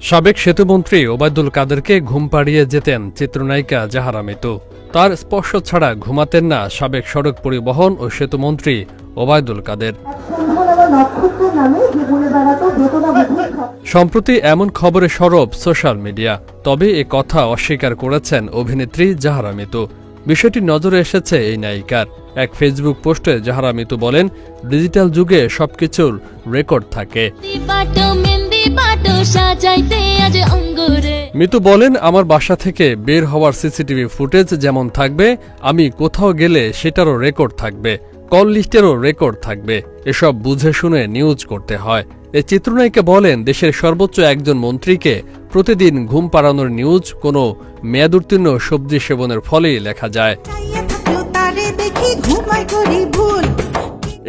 সাবেক সেতুমন্ত্রী ওবায়দুল কাদেরকে ঘুম পাড়িয়ে যেতেন চিত্রনায়িকা জাহারা মিতু। তার স্পর্শ ছাড়া ঘুমাতেন না সাবেক সড়ক পরিবহন ও সেতুমন্ত্রী ওবায়দুল কাদের। সম্প্রতি এমন খবরে সরব সোশ্যাল মিডিয়া। তবে এ কথা অস্বীকার করেছেন অভিনেত্রী জাহারা মিতু। বিষয়টি নজরে এসেছে এই নায়িকার এক ফেসবুক পোস্টে জাহারা মিতু বলেন, ডিজিটাল যুগে সবকিছুর রেকর্ড থাকে। মিতু বলেন, আমার বাসা থেকে বের হওয়ার সিসিটিভি ফুটেজ যেমন থাকবে, আমি কোথাও গেলে সেটারও রেকর্ড থাকবে, কল লিস্টেরও রেকর্ড থাকবে। এসব বুঝে শুনে নিউজ করতে হয়। এই চিত্রনায়িকা বলেন, দেশের সর্বোচ্চ একজন মন্ত্রীকে প্রতিদিন ঘুম পাড়ানোর নিউজ কোনো মেয়াদোত্তীর্ণ সবজি সেবনের ফলেই লেখা যায়।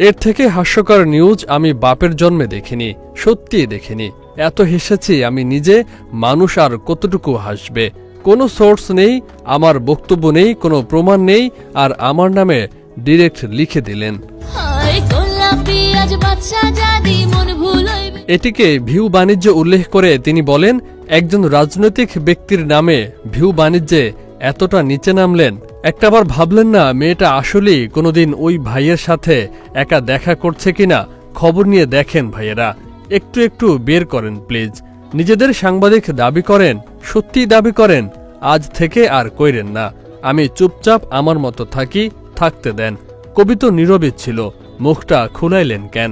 এর থেকে হাস্যকর নিউজ আমি বাপের জন্মে দেখিনি, সত্যিই দেখিনি। এত হেসেছি আমি নিজে, মানুষ আর কতটুকু হাসবে। কোনো সোর্স নেই, আমার বক্তব্য নেই, কোনো প্রমাণ নেই, আর আমার নামে ডিরেক্ট লিখে দিলেন। এটিকে ভিউ বাণিজ্য উল্লেখ করে তিনি বলেন, একজন রাজনৈতিক ব্যক্তির নামে ভিউ বাণিজ্যে এতটা নিচে নামলেন। একটাবার ভাবলেন না মেয়েটা আসলেই কোনোদিন ওই ভাইয়ের সাথে একা দেখা করছে কিনা? খবর নিয়ে দেখেন ভাইয়েরা, একটু একটু বের করেন প্লিজ। নিজেদের সাংবাদিক দাবি করেন, সত্যিই দাবি করেন, আজ থেকে আর কইরেন না। আমি চুপচাপ আমার মতো থাকি, থাকতে দেন। কবি তো নীরবই ছিল, মুখটা খুলাইলেন কেন?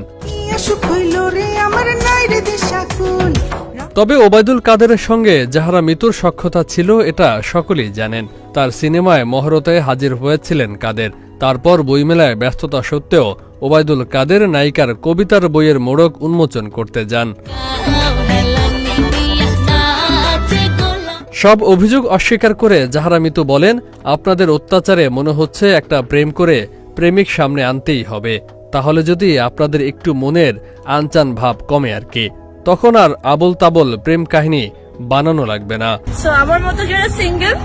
তবে ওবায়দুল কাদেরের সঙ্গে জাহারা মিতুর সখ্যতা ছিল, এটা সকলেই জানেন। তার সিনেমায় মহরতে হাজির হয়েছিলেন কাদের। তারপর বইমেলায় ব্যস্ততা সত্ত্বেও ওবায়দুল কাদের নায়িকার কবিতার বইয়ের মোড়ক উন্মোচন করতে যান। সব অভিযোগ অস্বীকার করে জাহারা মিতু বলেন, আপনাদের অত্যাচারে মনে হচ্ছে একটা প্রেম করে প্রেমিক সামনে আনতেই হবে, তাহলে যদি আপনাদের একটু মনের আনচান ভাব কমে আর কি, তখন আর আবল তাবল প্রেম কাহিনী বানানো লাগবে না। আমার মতো যারা সিঙ্গেল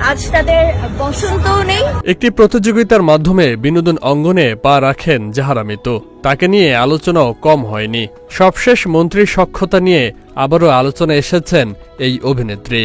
আজ তাদের বসন্তও নেই। একটি প্রতিযোগিতার মাধ্যমে বিনোদন অঙ্গনে পা রাখেন জাহারা মিতু। তাকে নিয়ে আলোচনাও কম হয়নি। সবশেষ মন্ত্রীর সখ্যতা নিয়ে আবারও আলোচনা এসেছেন এই অভিনেত্রী।